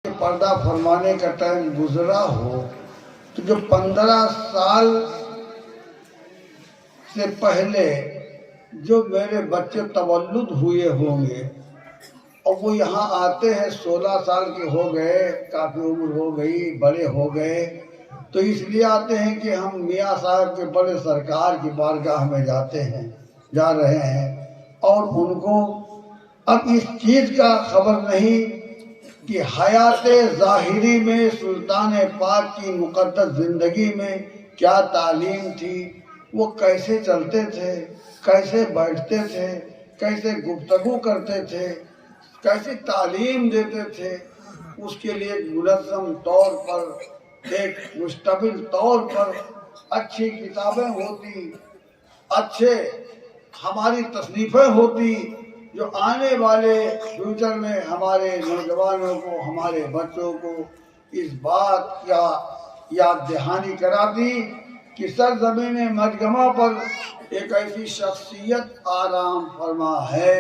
پردہ فرمانے کا ٹائم گزرا ہو تو جو 15 سال سے پہلے جو میرے بچے تولد ہوئے ہوں گے اور وہ یہاں آتے ہیں 16 سال کے ہو گئے، کافی عمر ہو گئی، بڑے ہو گئے، تو اس لیے آتے ہیں کہ ہم میاں صاحب کے بڑے سرکار کی بارگاہ میں جا رہے ہیں، اور ان کو اب اس چیز کا خبر نہیں کہ حیات ظاہری میں سلطان پاک کی مقدس زندگی میں کیا تعلیم تھی، وہ کیسے چلتے تھے، کیسے بیٹھتے تھے، کیسے گفتگو کرتے تھے، کیسی تعلیم دیتے تھے۔ اس کے لیے ایک منظم طور پر، ایک مشتمل طور پر اچھی کتابیں ہوتی، اچھے ہماری تصنیفیں ہوتی جو آنے والے فیوچر میں ہمارے نوجوانوں کو، ہمارے بچوں کو اس بات کا یاد دہانی کراتی کہ سرزمین مجگمہ پر ایک ایسی شخصیت آرام فرما ہے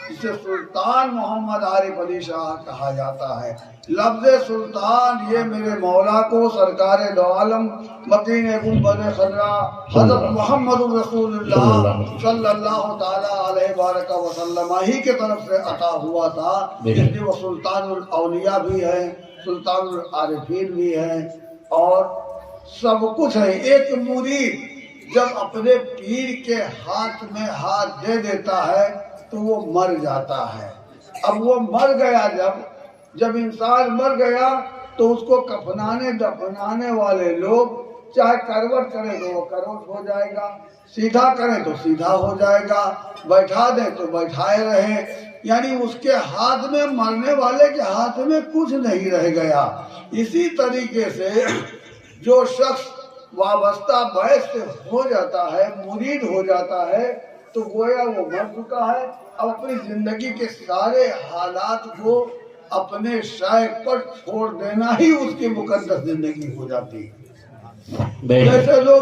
جسے سلطان محمد عارف علی شاہ کہا جاتا ہے۔ لفظ سلطان یہ میرے مولا کو سرکار دو عالم مکین گنبد خضرا حضرت محمد رسول اللہ صلی اللہ تعالی علیہ وآلہ وسلم ہی کے طرف سے عطا ہوا تھا، اس لیے وہ سلطان الاولیاء بھی ہے، سلطان العارفین بھی ہے، اور سب کچھ ہے۔ ایک مرید جب اپنے پیر کے ہاتھ میں ہاتھ دے دیتا ہے تو وہ مر جاتا ہے۔ اب وہ مر گیا، جب انسان مر گیا تو اس کو کفنانے دفنانے والے لوگ چاہے کروٹ کریں تو وہ کروٹ ہو جائے گا، سیدھا کریں تو سیدھا ہو جائے گا، بیٹھا دیں تو بیٹھائے رہیں، یعنی اس کے ہاتھ میں، مرنے والے کے ہاتھ میں کچھ نہیں رہ گیا۔ اسی طریقے سے جو شخص وابستہ بیعت سے ہو جاتا ہے، مرید ہو جاتا ہے، تو گویا وہ مر چکا ہے، اب اپنی زندگی کے سارے حالات کو اپنے شیخ پر چھوڑ دینا ہی اس کی مقدس زندگی ہو جاتی ہے۔ جیسے لوگ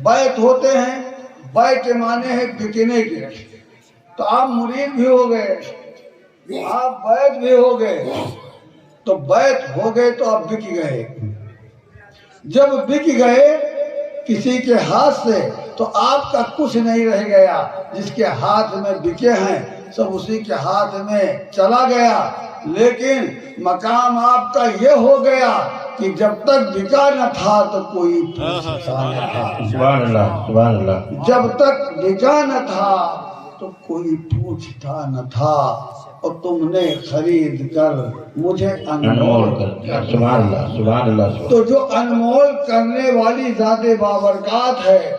بیعت ہوتے ہیں، بیعت کے معنی ہے بکنے کے، تو آپ مرید بھی ہو گئے، آپ بیعت بھی ہو گئے، تو بیعت ہو گئے تو آپ بک گئے۔ جب بک گئے کسی کے ہاتھ سے تو آپ کا کچھ نہیں رہ گیا، جس کے ہاتھ میں بکے ہیں سب اسی کے ہاتھ میں چلا گیا، لیکن مقام آپ کا یہ ہو گیا کہ جب تک بکا نہ تھا تو کوئی پوچھتا نہ تھا۔ سبحان اللہ، سبحان اللہ۔ جب تک بکا نہ تھا تو کوئی پوچھتا نہ تھا، اور تم نے خرید کر مجھے انمول کر۔ سبحان اللہ، سبحان اللہ۔ تو جو انمول کرنے والی ذات بابرکات ہے،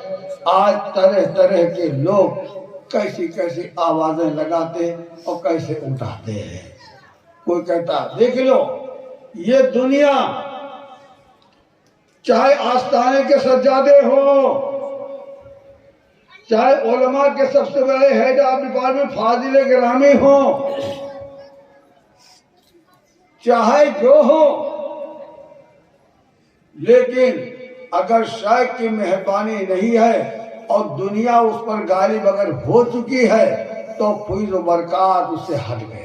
آج طرح طرح کے لوگ کیسی کیسی آوازیں لگاتے اور کیسے اٹھاتے ہیں۔ کوئی کہتا دیکھ لو یہ دنیا، چاہے آستانے کے سجادے ہوں، چاہے علماء کے سب سے بڑے ہیڈ آف ڈپارٹمنٹ فاضل گرامی ہوں، چاہے جو ہو، لیکن اگر شیخ کی مہربانی نہیں ہے اور دنیا اس پر غالب اگر ہو چکی ہے تو فیض و برکات اس سے ہٹ گئے۔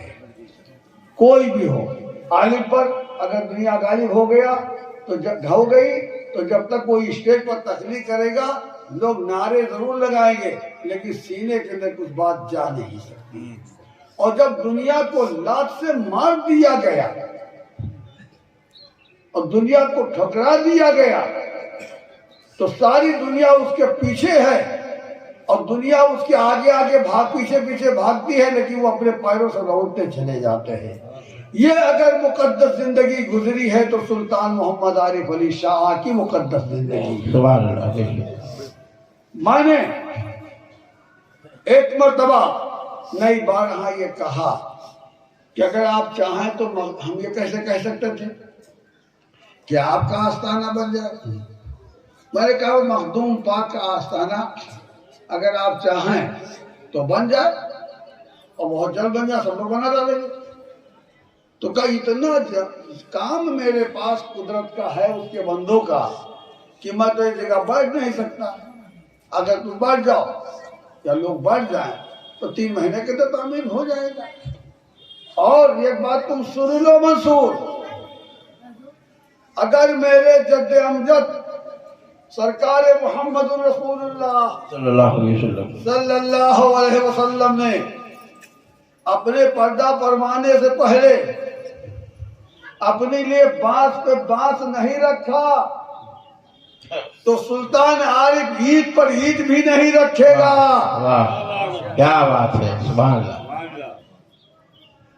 کوئی بھی ہو، عالم پر اگر دنیا غالب ہو گیا تو ہو گئی، تو جب تک کوئی اسٹیج پر تقریر کرے گا لوگ نعرے ضرور لگائیں گے، لیکن سینے کے اندر کچھ بات جا نہیں سکتی۔ اور جب دنیا کو لات سے مار دیا گیا اور دنیا کو ٹھکرا دیا گیا تو ساری دنیا اس کے پیچھے ہے، اور دنیا اس کے آگے آگے پیچھے پیچھے بھاگتی ہے، لیکن وہ اپنے پیروں سے لوٹتے چلے جاتے ہیں۔ یہ اگر مقدس زندگی گزری ہے تو سلطان محمد عارف علی شاہ کی مقدس زندگی۔ سبحان اللہ۔ میں نے ایک مرتبہ نئی بارہا یہ کہا کہ اگر آپ چاہیں تو ہم یہ کیسے کہہ سکتے تھے کہ آپ کا آستانہ بن جائے۔ میں نے کہا مخدوم پاک کا آستانہ اگر آپ چاہیں تو بن جائے، اور بہت جلد بن جائے، سب لوگ بنا ڈالیں گے۔ تو کہا اتنا کام میرے پاس قدرت کا ہے، اس کے بندوں کا، کہ میں تو ایک جگہ بیٹھ نہیں سکتا۔ اگر تم بیٹھ جاؤ یا لوگ بیٹھ جائیں تو 3 مہینے کے اندر تعمیر ہو جائے گا۔ اور ایک بات تم سن لو منصور، اگر میرے جد امجد سرکار محمد رسول اللہ صلی اللہ علیہ وسلم صلی اللہ علیہ وسلم نے اپنے پردہ فرمانے سے پہلے اپنے لیے بانس پہ بانس نہیں رکھا تو سلطان عارف عید پر عید بھی نہیں رکھے گا. واہ کیا بات ہے سبحان اللہ.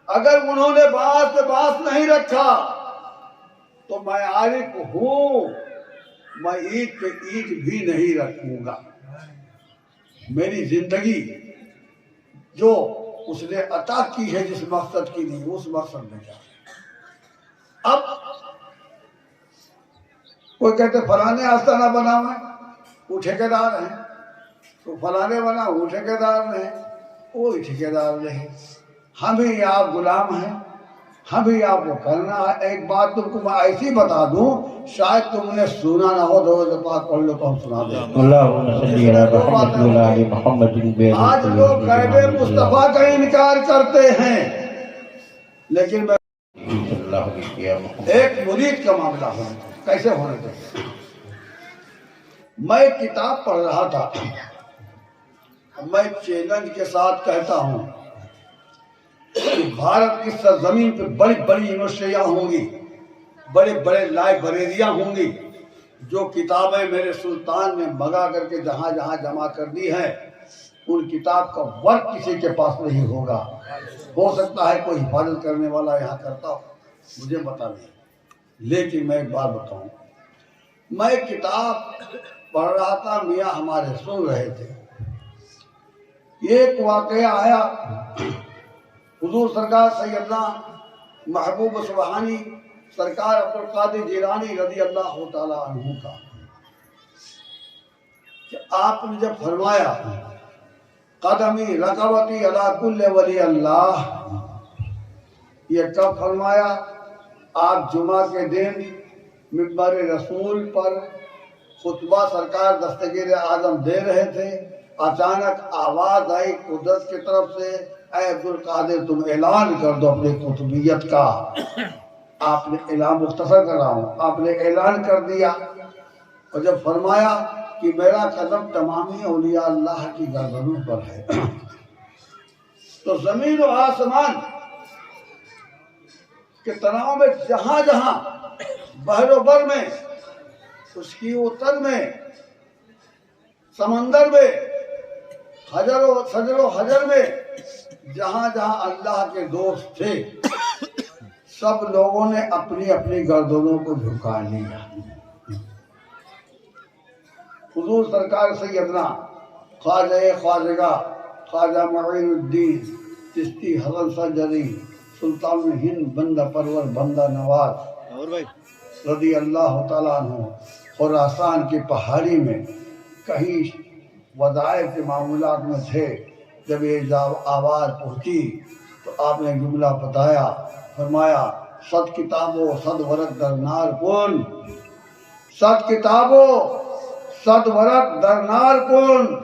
اگر انہوں نے بانس پہ بانس نہیں رکھا تو میں عارف ہوں، میں عید پہ عید بھی نہیں رکھوں گا. میری زندگی جو اس نے عطا کی ہے جس مقصد کی نہیں اس مقصد میں جا. اب کوئی کہتے فلانے آستانہ بنا ہوا ہے وہ ٹھیکیدار ہیں، تو فلانے بنا وہ ٹھیکیدار نہیں، کوئی ٹھیکیدار نہیں. ہم ہی آپ غلام ہیں، ہم ہی آپ کو کرنا ہے. ایک بات تم کو میں ایسی بتا دوں، شاید تم نے سنا نہ ہو، درود پاک پڑھ لو تو ہم سنا دیں. اللہم صلی علی محمد و علی محمد. آج لوگ غیب مصطفیٰ کا انکار کرتے ہیں، لیکن میں ایک مرید کا معاملہ ہونا چاہیے. کیسے ہونا چاہیے؟ میں کتاب پڑھ رہا تھا، میں چیلنج کے ساتھ کہتا ہوں کہ بھارت کی سرزمین پہ بڑی بڑی یونیورسٹیاں ہوں گی، بڑے بڑے لائبریریاں ہوں گی. جو کتابیں میرے سلطان نے منگا کر کے جہاں جہاں جمع کر دی ہیں، ان کتاب کا ورق کسی کے پاس نہیں ہوگا. ہو سکتا ہے کوئی حفاظت کرنے والا یہاں کرتا ہو، مجھے پتا نہیں. لیکن میں ایک بات بتاؤں، میں کتاب پڑھ رہا تھا، میاں ہمارے سن رہے تھے. ایک واقعہ آیا حضور سرکار سیدنا محبوب سبحانی سرکار عبدالقادر جیلانی رضی اللہ تعالی عنہ کا، کہ آپ نے جب فرمایا قدمی رقبتی علی کل ولی اللہ، یہ کب فرمایا؟ آپ جمعہ کے دن منبر رسول پر خطبہ سرکار دستگیر اعظم دے رہے تھے. اچانک آواز آئی قدرت کی طرف سے، اے عبدالقادر تم اعلان کر دو اپنی قطبیت کا. آپ نے اعلان، مختصر کر رہا ہوں، آپ نے اعلان کر دیا. اور جب فرمایا کہ میرا قدم تمامی اولیاء اللہ کی گردنوں پر ہے، تو زمین و آسمان کے تناؤ میں جہاں جہاں بحر و بر میں، اس کی اتر میں، سمندر میں، حجر و شجر و حجر میں، جہاں جہاں اللہ کے دوست تھے، سب لوگوں نے اپنی اپنی گردنوں کو جھکا لیا. حضور سرکار سیدنا خواجہ خواجگاہ خواجہ معین الدین چشتی حسن سنجری سلطان ہند بندہ پرور بندہ نواز رضی اللہ تعالیٰ عنہ خراسان کی پہاڑی میں کہیں وظائف کے معمولات میں تھے. جب یہ آواز پہنچی تو آپ نے جملہ بتایا، فرمایا صد کتابوں صد ورق درنار کن، صد کتابوں صد ورق درنار کن،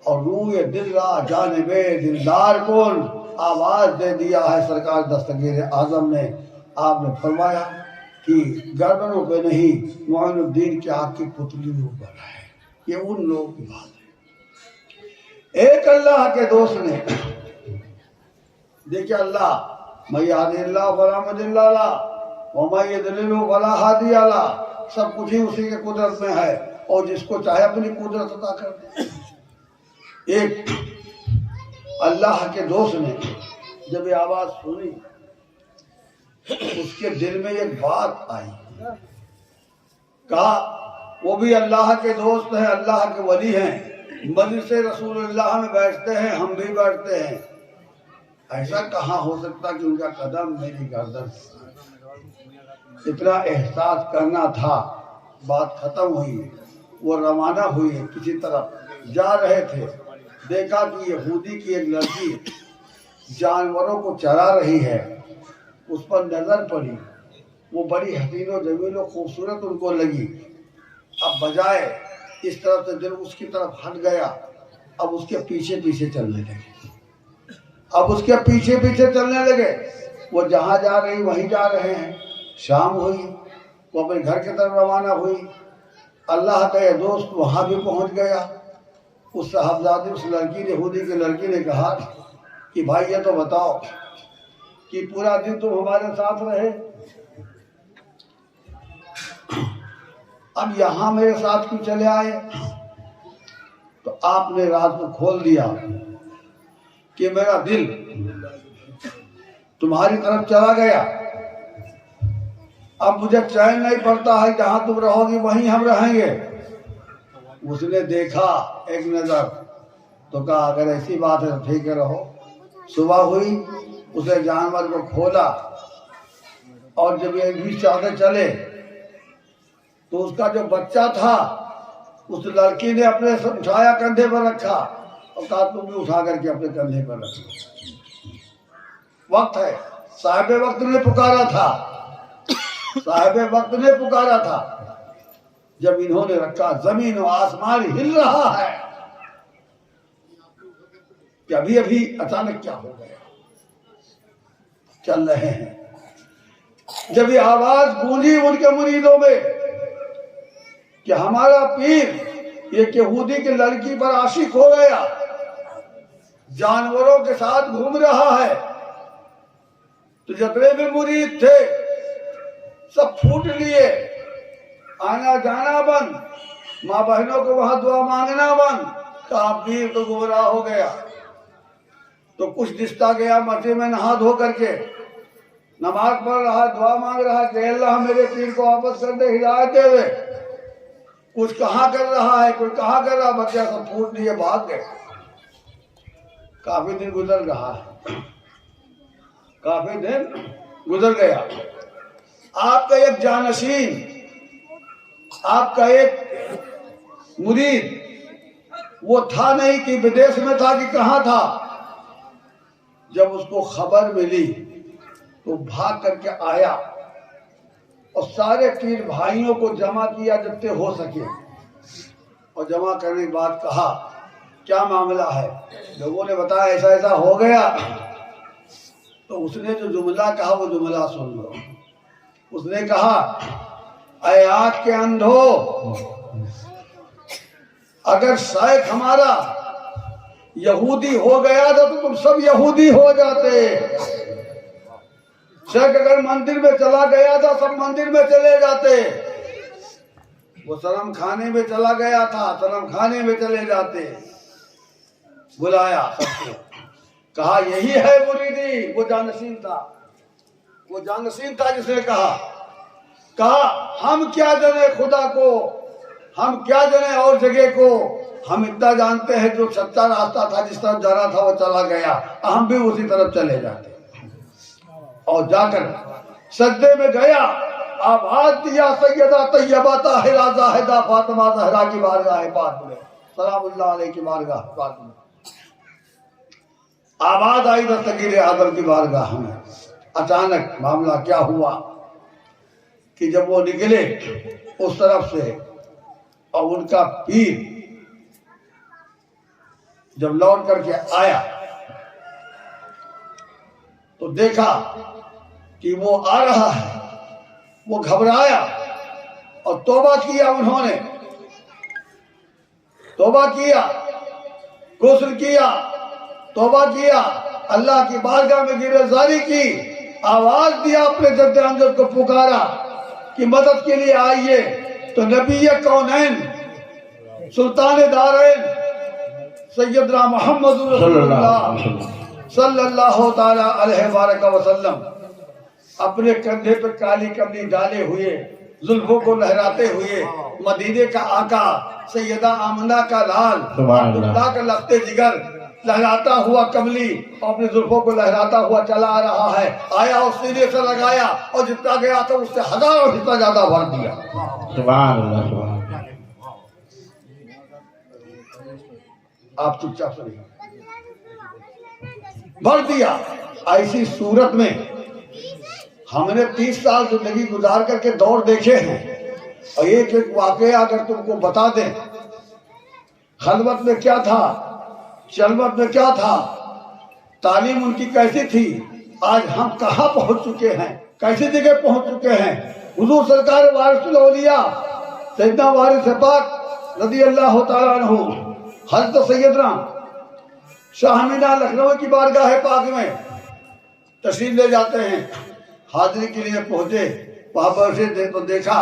اور روئے دل را جانب دلدار کن. آواز دے دیا ہے سرکار دستگیر اعظم نے. آپ نے فرمایا کہ گردنوں پہ نہیں، معین الدین کے آنکھ کی پتلیوں پر ہے. یہ ان لوگوں کی بات ہے. ایک اللہ کے دوست نے، دیکھیں اللہ میں یاد اللہ فلا مضل له وما يضلل فلا هادي له، سب کچھ ہی اسی کے قدرت میں ہے، اور جس کو چاہے اپنی قدرت عطا کر دے. ایک اللہ کے دوست نے جب یہ آواز سنی، اس کے دل میں ایک بات آئی. کہا وہ بھی اللہ کے دوست ہیں، اللہ کے ولی ہیں، مجلس رسول اللہ میں بیٹھتے ہیں، ہم بھی بیٹھتے ہیں. ایسا کہاں ہو سکتا کہ ان کا قدم میری گردن. اتنا احساس کرنا تھا. بات ختم ہوئی، وہ روانہ ہوئی، کسی طرف جا رہے تھے. دیکھا کہ یہودی کی ایک لڑکی جانوروں کو چرا رہی ہے. اس پر نظر پڑی، وہ بڑی حسین و جمیل و خوبصورت ان کو لگی. اب بجائے اس طرف سے دل اس کی طرف ہٹ گیا. اب اس کے پیچھے پیچھے چلنے لگے، اب اس کے پیچھے پیچھے چلنے لگے. وہ جہاں جا رہی وہیں جا رہے ہیں. شام ہوئی، وہ اپنے گھر کی طرف روانہ ہوئی. اللہ کا یہ دوست وہاں بھی پہنچ گیا. اس صاحبزادی اس لڑکی نے یہودی کی لڑکی نے کہا کہ بھائی یہ تو بتاؤ کہ پورا دن تم ہمارے ساتھ رہے, اب یہاں میرے ساتھ کیوں چلے آئے؟ تو آپ نے رات کو کھول دیا کہ میرا دل تمہاری طرف چلا گیا, اب مجھے چین نہیں پڑتا ہے, جہاں تم رہو گی وہیں ہم رہیں گے. اس نے دیکھا ایک نظر تو کہا اگر ایسی بات ہے تو ٹھیک ہے رہو. صبح ہوئی, اس نے جانور کو کھولا اور جب یہ بھی چاہتے چلے تو اس کا جو بچہ تھا اس لڑکی نے اپنے سے اٹھایا, کندھے پر رکھا اور کہا تم بھی اٹھا کر کے اپنے کندھے پر رکھو. وقت ہے, صاحب وقت نے پکارا تھا, صاحب وقت نے پکارا تھا. جب انہوں نے رکھا زمین و آسمان ہل رہا ہے کہ ابھی ابھی اچانک کیا ہو گیا, چل رہے ہیں. جب یہ آواز گونجی ان کے مریدوں میں کہ ہمارا پیر یہ یہودی کی لڑکی پر عاشق ہو گیا, جانوروں کے ساتھ گھوم رہا ہے, تو جتنے بھی مرید تھے سب پھوٹ لیے, آنا جانا بند, ماں بہنوں کو وہاں دعا مانگنا بند. کہا پیر تو گمراہ ہو گیا. تو کچھ دستا گیا مسجد میں نہا دھو کر کے نماز پڑھ رہا, دعا مانگ رہا کہ اللہ میرے پیر کو واپس کر دے, ہدایت دے دے. کچھ کہاں کر رہا ہے, کوئی کہاں کر رہا, بچہ سب پھوٹ لیے بھاگ گئے. کافی دن گزر رہا ہے, کافی دن گزر گیا. آپ کا ایک جانشین, آپ کا ایک مرید وہ تھا نہیں کہ بدیش میں تھا کہ کہاں تھا. جب اس کو خبر ملی تو بھاگ کر کے آیا اور سارے پیر بھائیوں کو جمع کیا جتنے ہو سکے, اور جمع کرنے کے بعد کہا کیا معاملہ ہے. لوگوں نے بتایا ایسا ایسا ہو گیا. تو اس نے جو جملہ کہا وہ جملہ سن لو. اس نے کہا اے آنکھ کے اندھو, اگر شیخ ہمارا یہودی ہو گیا تھا تو تم سب یہودی ہو جاتے. شیخ اگر مندر میں چلا گیا تھا سب مندر میں چلے جاتے. وہ صنم خانے میں چلا گیا تھا, صنم خانے میں چلے جاتے. بلایا سب کو, کہا یہی ہے مریدی. وہ جانشین تھا, وہ جانشین تھا جس نے کہا ہم کیا جانے خدا کو, ہم کیا جانے اور جگہ کو, ہم اتنا جانتے ہیں جو سچا راستہ تھا جس طرف جانا تھا وہ چلا گیا, ہم بھی اسی طرف چلے جاتے. اور جا کر سجدے میں گیا, آواز دیا سیدہ طیبہ طاہرہ زاہدہ فاطمہ زہرا کی بارگاہ پاک میں, سلام اللہ علیہ کی بارگاہ پاک میں. آواز آئی دستگیر اعظم کی بارگاہ میں. اچانک معاملہ کیا ہوا کہ جب وہ نکلے اس طرف سے اور ان کا پیر جب لوٹ کر کے آیا تو دیکھا کہ وہ آ رہا ہے. وہ گھبرایا اور توبہ کیا, انہوں نے توبہ کیا, غسل کیا, توبہ کیا, اللہ کی بارگاہ میں گریزاری کی, آواز دیا, اپنے جد امجد کو پکارا کہ مدد کے لیے آئیے. تو نبی کونین سلطان دارین سیدنا محمد رسول اللہ صلی اللہ تعالی علیہ وآلہ وسلم اپنے کندھے پہ کالی کملی ڈالے ہوئے, زلفوں کو لہراتے ہوئے, مدینے کا آقا سیدہ آمنہ کا لال عبداللہ کا لخت جگر لہراتا ہوا کملی اور اپنے زلفوں کو لہراتا ہوا چلا آ رہا ہے. آیا اور سینے سے لگایا اور جتنا گیا تھا اس سے ہزاروں حصہ زیادہ بھر دیا. سبحان اللہ, سبحان اللہ. آپ چپ چاپ سنیں, بھر دیا. ایسی صورت میں ہم نے 30 سال زندگی گزار کر کے دور دیکھے ہیں, اور ایک ایک واقعہ اگر تم کو بتا دیں, خلوت میں کیا تھا, چلوت میں کیا تھا, تعلیم ان کی کیسی تھی, آج ہم کہاں پہنچ چکے ہیں, کیسی جگہ پہنچ چکے ہیں. حضور سرکار وارث الاولیاء سیدنا وارث پاک رضی اللہ تعالیٰ عنہ حضرت سیدنا شاہ مینا لکھنؤ کی بارگاہ پاک میں تشریف لے جاتے ہیں، حاضری کے لیے پہنچے، وہاں پر تو دیکھا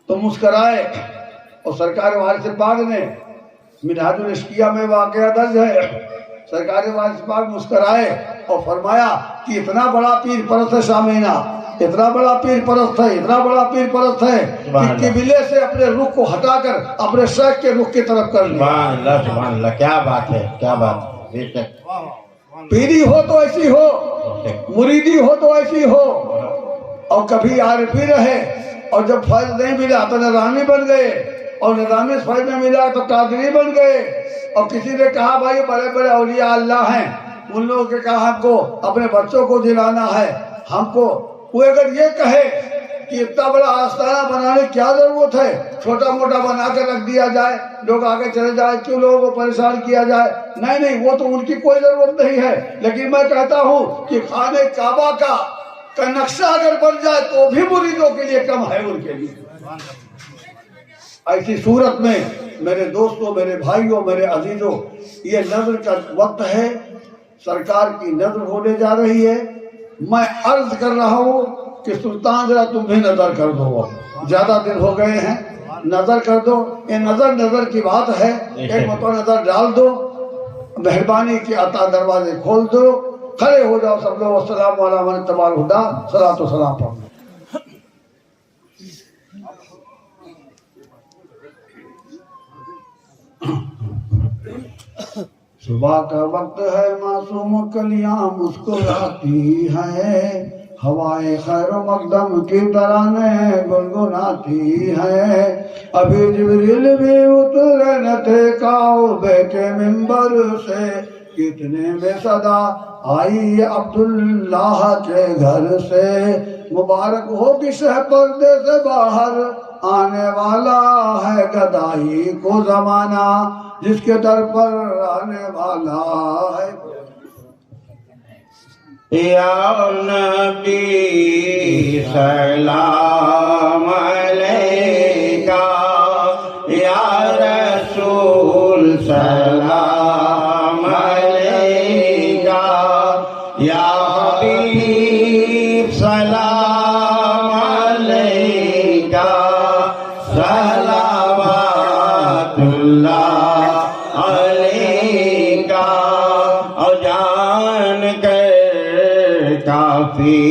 تو مسکرائے، اور سرکار وارث پاک نے منہاج الاشقیہ میں واقعہ درج ہے، سرکار وارث پاک مسکرائے اور فرمایا کہ اتنا بڑا پیر پرست ہے شاہ مینا، اتنا بڑا پیر پرست ہے، اتنا بڑا پیر پرست ہے کہ قبلے سے اپنے رخ کو ہٹا کر اپنے شیخ کے رخ کی طرف کر لیا۔ سبحان اللہ سبحان اللہ، کیا بات ہے، کیا بات ہے، بے شک پیری ہو تو ایسی ہو، مریدی ہو تو ایسی ہو، اور کبھی عارفی رہے، اور جب فیض نہیں ملا تو نظامی بن گئے، اور نظامی فیض میں ملا تو قادری بن گئے، اور کسی نے کہا بھائی بڑے بڑے اولیاء اللہ ہیں، ان لوگوں کے کہا ہم کو اپنے بچوں کو دلانا ہے، ہم کو وہ اگر یہ کہے کہ اتنا بڑا آستانہ بنانے کیا ضرورت ہے، چھوٹا موٹا بنا کر رکھ دیا جائے، لوگ آگے چلے جائے، کیوں لوگوں کو پریشان کیا جائے؟ نہیں نہیں، وہ تو ان کی کوئی ضرورت نہیں ہے، لیکن میں کہتا ہوں کہ خانہ کعبہ کا نقشہ اگر بن جائے تو بھی مریدوں کے لیے کم ہے ان کے لیے۔ ایسی صورت میں میرے دوستوں، میرے بھائیوں، میرے عزیزوں، یہ نظر کا وقت ہے، سرکار کی نظر ہونے جا رہی ہے۔ میں عرض کر رہا ہوں کہ سلطان ذرا تم بھی نظر کر دو، زیادہ دن ہو گئے ہیں، نظر کر دو، یہ نظر کی بات ہے، ایک مرتبہ نظر ڈال دو، مہربانی کی عطا دروازے کھول دو، کھڑے ہو جاؤ سب لوگ، السلام علیکم من اتبع الہدی، صلاۃ و سلام پڑھو۔ صبح کا وقت ہے، معصوم کلیاں مسکراتی ہیں، ہوائے خیر و مقدم کی ترانے گنگناتی ہیں، ابھی جبریل بھی اترے نہ تھے کعبے کے منبر سے، کتنے میں صدا آئی عبداللہ کے گھر سے، مبارک ہو کہ شہ پردے سے باہر آنے والا ہے، گدائی کو زمانہ جس کے در پر آنے والا ہے۔ یا نبی سلام علیکہ، یا رسول سلام علیکہ، یا حبیب سلام علیکہ، صلوات اللہ علیکہ، اور جان کر کافی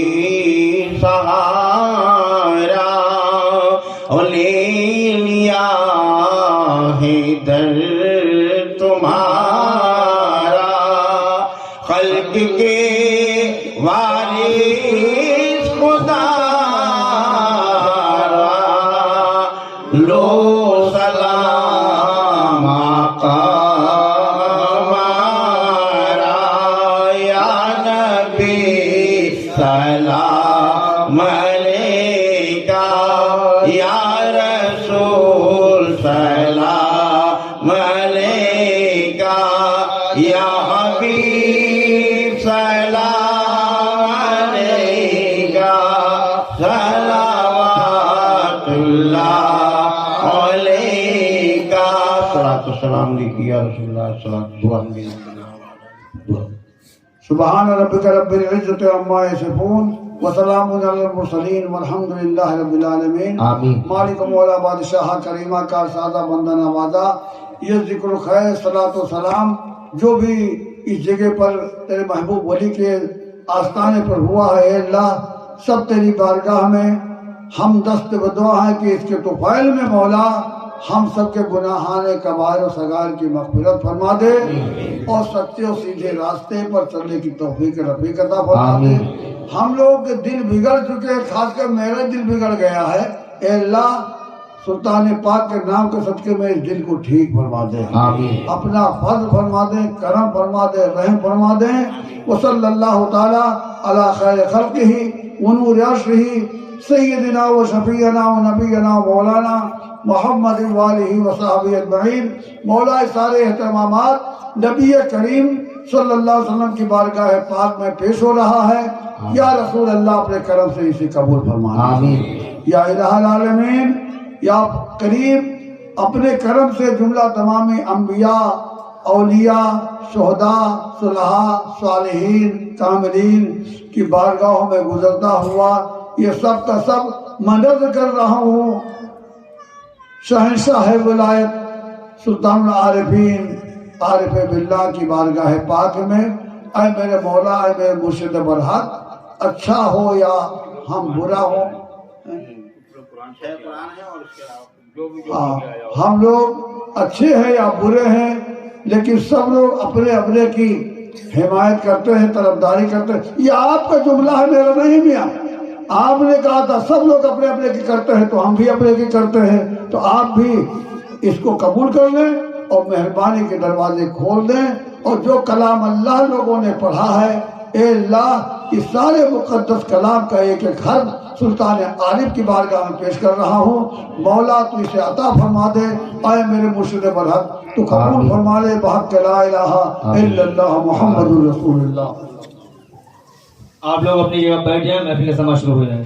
سہارا، اور لے لیا ہے در تمہارا، خلق کے وارث خدا لو سلام آقا ہمارا، یا نبی سلام علیکہ، یا رسول سلام علیکہ، یا حبیب سلام علیکہ، صلوات اللہ علیکہ، صلاۃ السلام علیکہ یا رسول اللہ، صلاۃ دعا سبحان ربک رب العزت عما یصفون وسلام علی المرسلین والحمد للہ رب العالمین۔ آمین۔ مالک مولا بادشاہ کریمہ کا سادہ بندہ نوازا، یہ ذکر خیر صلاۃ و سلام جو بھی اس جگہ پر تیرے محبوب ولی کے آستانے پر ہوا ہے، اے اللہ سب تیری بارگاہ میں ہم دست بدعا ہیں کہ اس کے طفیل میں مولا ہم سب کے گناہان کبائر و صغائر کی مغفرت فرما دے، اور سچے و سیدھے راستے پر چلنے کی توفیق رفیق عطا فرما دے۔ ہم لوگ کے دل بگڑ چکے ہیں، خاص کر میرا دل بگڑ گیا ہے، اے اللہ سلطان پاک کے نام کے صدقے میں اس دل کو ٹھیک فرما دے، اپنا فضل فرما دے، کرم فرما دے، رحم فرما دے۔ وصلی اللہ تعالی علی خیر خلقہ ونور عرشہ سیدنا و شفیعنا و نبینا و مولانا محمد والہ وصحبہ اجمعین۔ مولا سارے اہتمامات نبی کریم صلی اللہ علیہ وسلم کی بارگاہ پاک میں پیش ہو رہا ہے، یا رسول اللہ اپنے کرم سے اسے قبول فرمائے۔ یا الہ العالمین، یا کریم اپنے کرم سے جملہ تمامی انبیاء، اولیاء، شہداء، صلحاء، صالحین، کاملین کی بارگاہوں میں گزرتا ہوا یہ سب کا سب میں نذر کر رہا ہوں شہنشاہ ولایت سلطان العارفین عارف باللہ کی بارگاہ پاک میں، اے میرے مولا، اے میرے مرشد برحق، اچھا ہو یا ہم برا ہو، ہم لوگ اچھے ہیں یا برے ہیں، لیکن سب لوگ اپنے اپنے کی حمایت کرتے ہیں، طرفداری کرتے ہیں۔ یہ آپ کا جملہ ہے، میرا نہیں میاں۔ آپ نے کہا تھا سب لوگ اپنے اپنے کی کرتے ہیں تو ہم بھی اپنے کی کرتے ہیں، تو آپ بھی اس کو قبول کر لیں اور مہربانی کے دروازے کھول دیں، اور جو کلام اللہ لوگوں نے پڑھا ہے، اے اللہ اس سارے مقدس کلام کا ایک ایک حرف سلطان عارف کی بارگاہ میں پیش کر رہا ہوں۔ مولا تو اسے عطا فرما دے، اے میرے مرشد برحق تو قبول فرما لے، بحق لا الہ الا اللہ محمد رسول اللہ۔ آپ لوگ اپنی جگہ بیٹھ جائیں، محفل کا سماع شروع ہو جائے۔